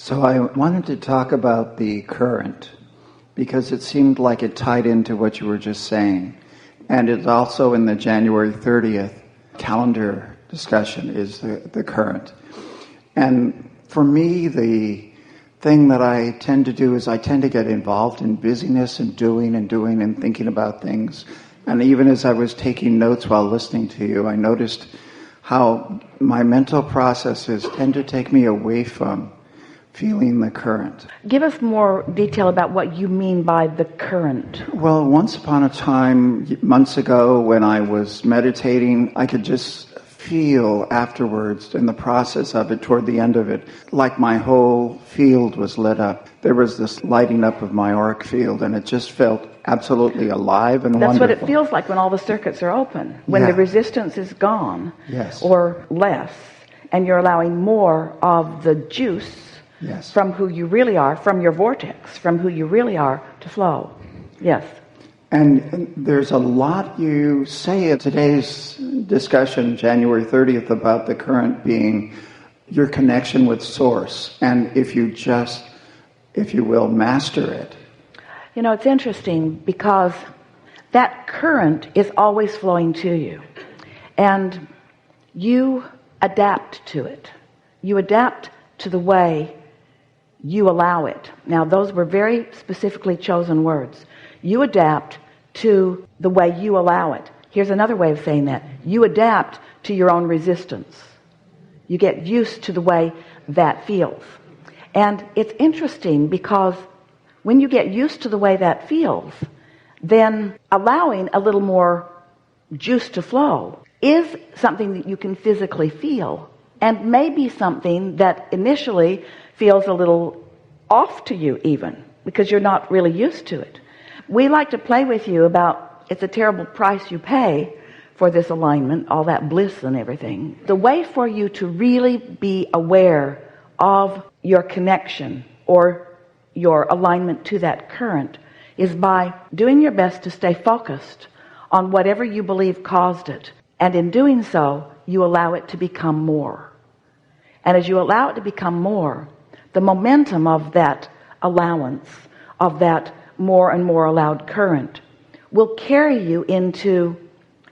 So I wanted to talk about the current because it seemed like it tied into what you were just saying. And it's also in the January 30th calendar discussion is the current. And for me, the thing that I tend to do is I tend to get involved in busyness and doing and thinking about things. And even as I was taking notes while listening to you, I noticed how my mental processes tend to take me away from feeling the current. Give us more detail about what you mean by the current. Well, once upon a time, months ago, when I was meditating, I could just feel afterwards, in the process of it, toward the end of it, like my whole field was lit up. There was this lighting up of my auric field, and it just felt absolutely alive and wonderful. That's what it feels like when all the circuits are open, when the resistance is gone, or less, and you're allowing more of the juice from who you really are, from your vortex, from who you really are, to flow. Yes. And there's a lot you say in today's discussion, January 30th, about the current being your connection with Source. And if you just, if you will, master it. You know, it's interesting because that current is always flowing to you. And you adapt to it. You adapt to the way you allow it. Now, those were very specifically chosen words. You adapt to the way you allow it. Here's another way of saying that. You adapt to your own resistance. You get used to the way that feels. And it's interesting because when you get used to the way that feels, then allowing a little more juice to flow is something that you can physically feel, and maybe something that initially feels a little off to you even, because you're not really used to it. We like to play with you about it's a terrible price you pay for this alignment, all that bliss and everything. The way for you to really be aware of your connection or your alignment to that current is by doing your best to stay focused on whatever you believe caused it. And in doing so, you allow it to become more. And as you allow it to become more, the momentum of that allowance, of that more and more allowed current, will carry you into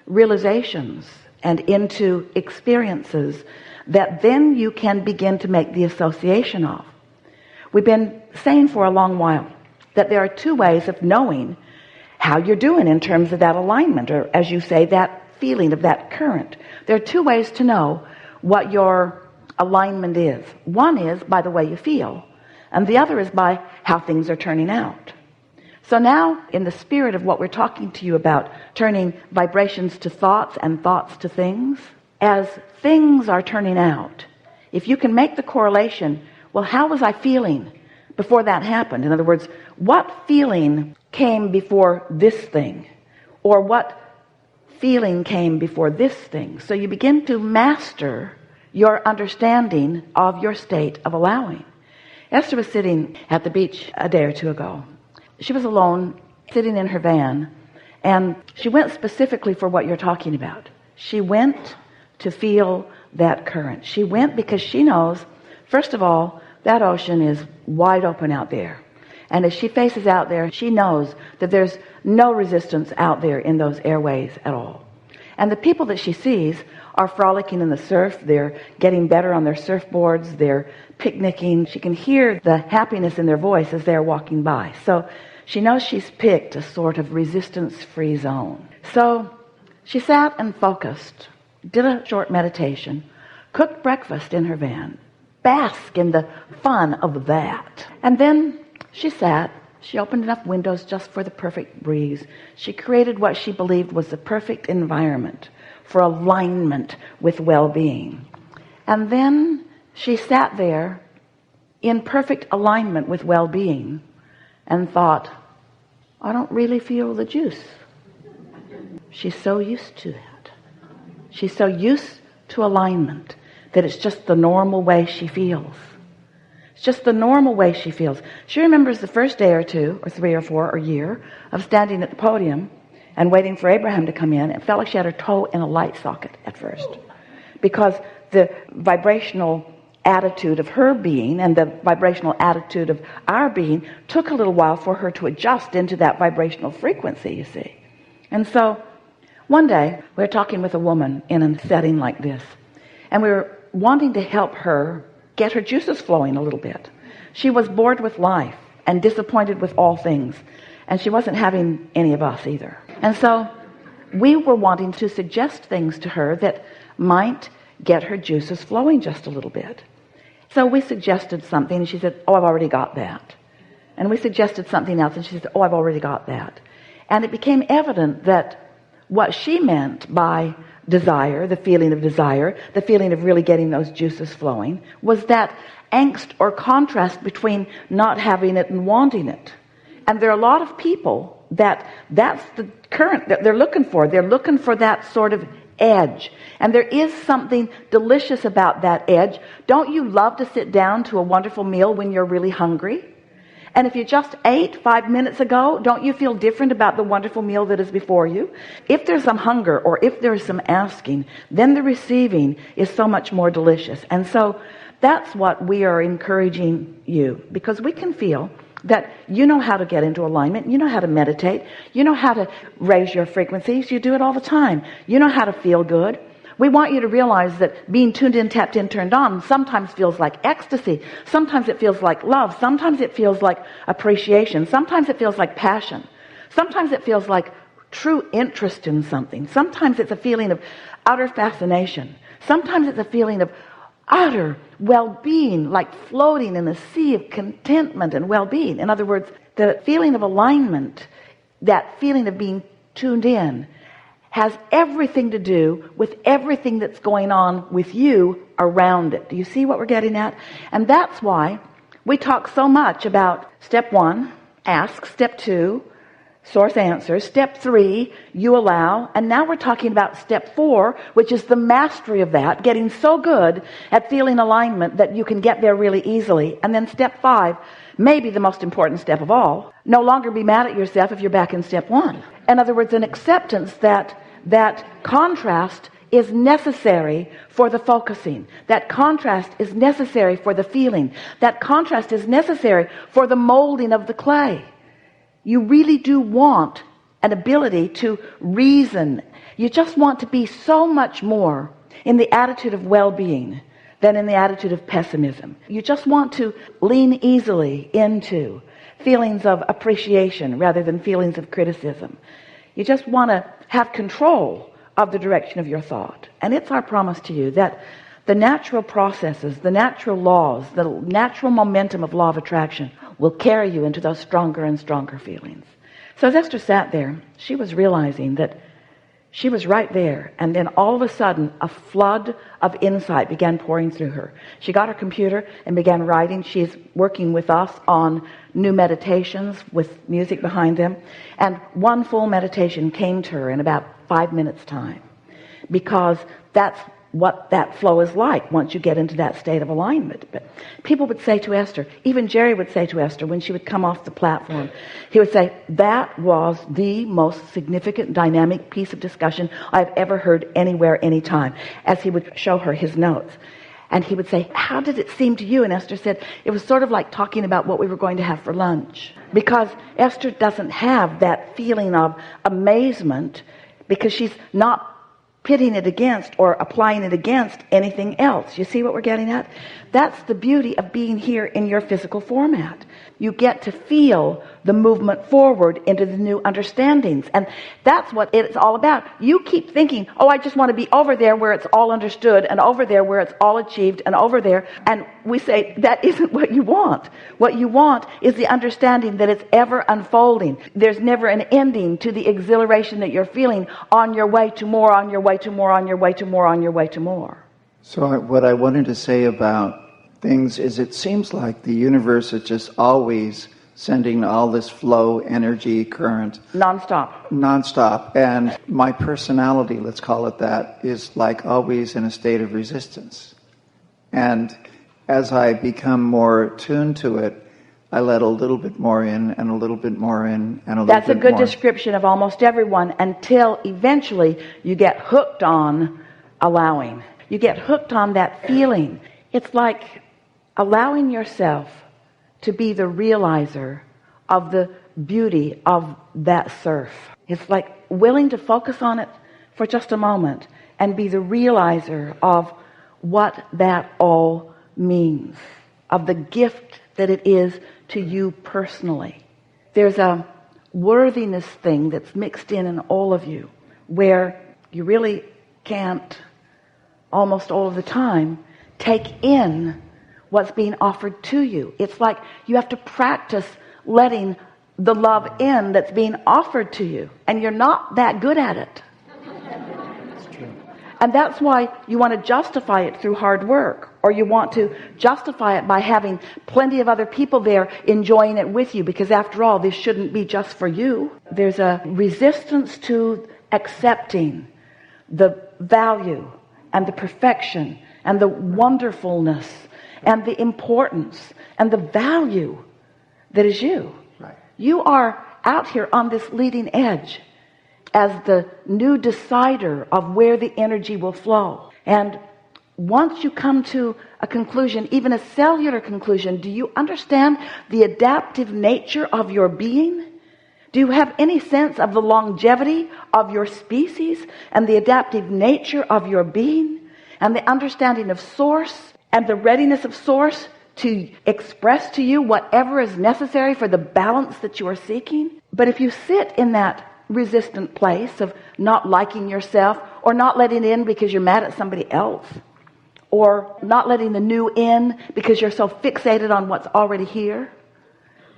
realizations and into experiences that then you can begin to make the association of. We've been saying for a long while that there are two ways of knowing how you're doing in terms of that alignment, or as you say, that feeling of that current. There are two ways to know what your alignment is. One is by the way you feel, and the other is by how things are turning out. So now, in the spirit of what we're talking to you about, turning vibrations to thoughts and thoughts to things, as things are turning out, if you can make the correlation, well, how was I feeling before that happened? In other words, what feeling came before this thing? Or what feeling came before this thing? So you begin to master your understanding of your state of allowing. Esther was sitting at the beach a day or two ago. She was alone, sitting in her van, and she went specifically for what you're talking about. She went to feel that current. She went because she knows, first of all, that ocean is wide open out there. And as she faces out there, she knows that there's no resistance out there in those airways at all. And the people that she sees are frolicking in the surf. They're getting better on their surfboards. They're picnicking. She can hear the happiness in their voice as they're walking by. So she knows she's picked a sort of resistance-free zone. So she sat and focused, did a short meditation, cooked breakfast in her van, bask in the fun of that. And then she sat. She opened enough windows just for the perfect breeze. She created what she believed was the perfect environment for alignment with well-being. And then she sat there in perfect alignment with well-being and thought, I don't really feel the juice. She's so used to that. She's so used to alignment that it's just the normal way she feels. It's just the normal way she feels. She remembers the first day or two, or 3 or 4 or year of standing at the podium and waiting for Abraham to come in. It felt like she had her toe in a light socket at first, because the vibrational attitude of her being and the vibrational attitude of our being took a little while for her to adjust into that vibrational frequency, you see. And so one day we were talking with a woman in a setting like this, and we were wanting to help her get her juices flowing a little bit. She was bored with life and disappointed with all things, and she wasn't having any of us either. And so we were wanting to suggest things to her that might get her juices flowing just a little bit. So we suggested something, and she said, "Oh, I've already got that." And we suggested something else, and she said, "Oh, I've already got that." And it became evident that what she meant by desire, the feeling of really getting those juices flowing, was that angst or contrast between not having it and wanting it. And there are a lot of people that's the current that they're looking for. They're looking for that sort of edge. And there is something delicious about that edge. Don't you love to sit down to a wonderful meal when you're really hungry? And if you just ate 5 minutes ago, don't you feel different about the wonderful meal that is before you? If there's some hunger or if there's some asking, then the receiving is so much more delicious. And so that's what we are encouraging you, because we can feel that you know how to get into alignment, you know how to meditate, you know how to raise your frequencies, you do it all the time. You know how to feel good. We want you to realize that being tuned in, tapped in, turned on sometimes feels like ecstasy. Sometimes it feels like love. Sometimes it feels like appreciation. Sometimes it feels like passion. Sometimes it feels like true interest in something. Sometimes it's a feeling of utter fascination. Sometimes it's a feeling of utter well-being, like floating in a sea of contentment and well-being. In other words, the feeling of alignment, that feeling of being tuned in, has everything to do with everything that's going on with you around it. Do you see what we're getting at? And that's why we talk so much about step 1, ask, step 2, source answers, step 3, you allow, and now we're talking about step 4, which is the mastery of that, getting so good at feeling alignment that you can get there really easily. And then step 5, maybe the most important step of all, no longer be mad at yourself if you're back in step 1. In other words, an acceptance that contrast is necessary for the focusing. That contrast is necessary for the feeling. That contrast is necessary for the molding of the clay. You really do want an ability to reason. You just want to be so much more in the attitude of well-being than in the attitude of pessimism. You just want to lean easily into feelings of appreciation rather than feelings of criticism. You just want to have control of the direction of your thought. And it's our promise to you that the natural processes, the natural laws, the natural momentum of law of attraction will carry you into those stronger and stronger feelings. So as Esther sat there, she was realizing that she was right there, and then all of a sudden a flood of insight began pouring through her. She got her computer and began writing. She's working with us on new meditations with music behind them, and one full meditation came to her in about 5 minutes time, because that's what that flow is like once you get into that state of alignment. But people would say to Esther, even Jerry would say to Esther when she would come off the platform, he would say, "That was the most significant dynamic piece of discussion I've ever heard anywhere, anytime," as he would show her his notes. And he would say, "How did it seem to you?" And Esther said, "It was sort of like talking about what we were going to have for lunch." Because Esther doesn't have that feeling of amazement, because she's not pitting it against or applying it against anything else. You see what we're getting at? That's the beauty of being here in your physical format. You get to feel the movement forward into the new understandings. And that's what it's all about. You keep thinking, "Oh, I just want to be over there where it's all understood, and over there where it's all achieved, and over there." And we say, that isn't what you want. What you want is the understanding that it's ever unfolding. There's never an ending to the exhilaration that you're feeling on your way to more, on your way to more, on your way to more, on your way to more. So what I wanted to say about things is, it seems like the universe is just always sending all this flow, energy, current. Non-stop. And my personality, let's call it that, is like always in a state of resistance. And as I become more tuned to it, I let a little bit more in, and a little bit more in, and a little bit more. That's a good description of almost everyone, until eventually you get hooked on allowing. You get hooked on that feeling. It's like allowing yourself to be the realizer of the beauty of that surf. It's like willing to focus on it for just a moment and be the realizer of what that all means, of the gift that it is to you personally. There's a worthiness thing that's mixed in all of you, where you really can't, almost all of the time, take in what's being offered to you. It's like you have to practice letting the love in that's being offered to you, and you're not that good at it. And that's why you want to justify it through hard work, or you want to justify it by having plenty of other people there enjoying it with you, because after all, this shouldn't be just for you. There's a resistance to accepting the value and the perfection and the wonderfulness and the importance and the value that is you. Right. You are out here on this leading edge as the new decider of where the energy will flow. And once you come to a conclusion, even a cellular conclusion, do you understand the adaptive nature of your being? Do you have any sense of the longevity of your species and the adaptive nature of your being and the understanding of source and the readiness of source to express to you whatever is necessary for the balance that you are seeking? But if you sit in that resistant place of not liking yourself, or not letting in because you're mad at somebody else, or not letting the new in because you're so fixated on what's already here,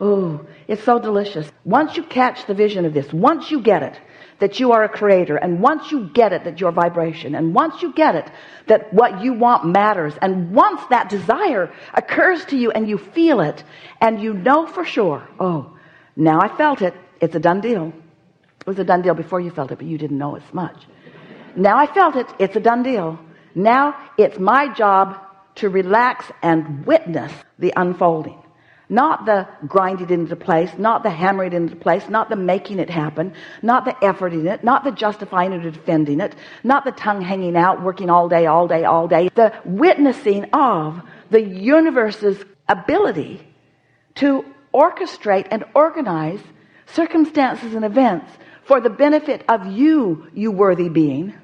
oh, it's so delicious. Once you catch the vision of this, once you get it that you are a creator, and once you get it that you're vibration, and once you get it that what you want matters, and once that desire occurs to you and you feel it and you know for sure, oh, now I felt it, it's a done deal. It was a done deal before you felt it, but you didn't know as much. Now I felt it, it's a done deal. Now it's my job to relax and witness the unfolding. Not the grind it into place, not the hammer it into place, not the making it happen, not the effort in it, not the justifying it or defending it, not the tongue hanging out, working all day, all day, all day. The witnessing of the universe's ability to orchestrate and organize circumstances and events for the benefit of you, you worthy being.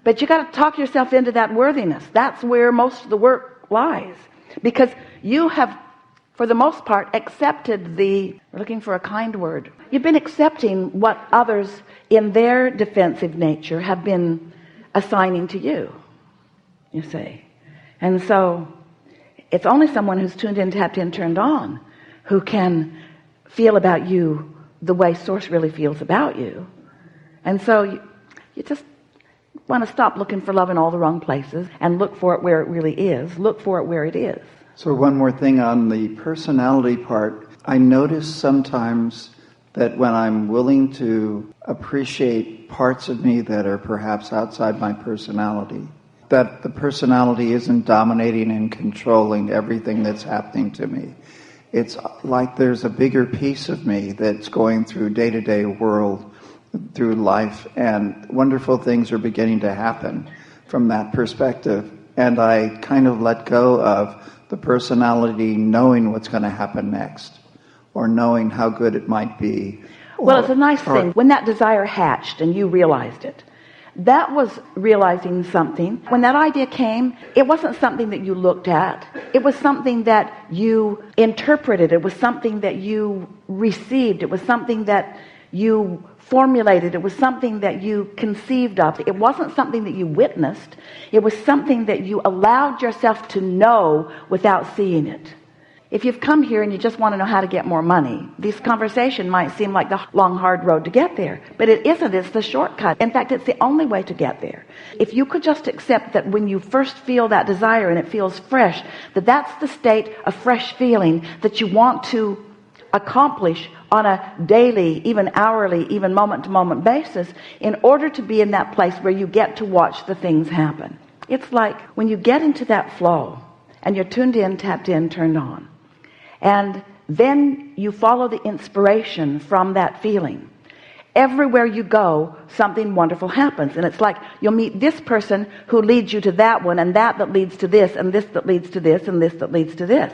But you got to talk yourself into that worthiness. That's where most of the work lies. Because you have, for the most part, accepted we're looking for a kind word. You've been accepting what others in their defensive nature have been assigning to you, you see. And so it's only someone who's tuned in, tapped in, turned on who can feel about you the way Source really feels about you. And so you just want to stop looking for love in all the wrong places and look for it where it really is. Look for it where it is. So one more thing on the personality part. I notice sometimes that when I'm willing to appreciate parts of me that are perhaps outside my personality, that the personality isn't dominating and controlling everything that's happening to me. It's like there's a bigger piece of me that's going through day-to-day world, through life, and wonderful things are beginning to happen from that perspective. And I kind of let go of the personality knowing what's going to happen next, or knowing how good it might be. Well, it's a nice thing. When that desire hatched and you realized it, that was realizing something. When that idea came, it wasn't something that you looked at. It was something that you interpreted. It was something that you received. It was something that you formulated. It was something that you conceived of. It wasn't something that you witnessed. It was something that you allowed yourself to know without seeing it. If you've come here and you just want to know how to get more money, this conversation might seem like the long, hard road to get there. But it isn't. It's the shortcut. In fact, it's the only way to get there. If you could just accept that when you first feel that desire and it feels fresh, that's the state of fresh feeling that you want to accomplish on a daily, even hourly, even moment-to-moment basis in order to be in that place where you get to watch the things happen. It's like when you get into that flow and you're tuned in, tapped in, turned on, and then you follow the inspiration from that feeling, everywhere you go, something wonderful happens. And it's like you'll meet this person who leads you to that one, and that leads to this, and this that leads to this, and this that leads to this.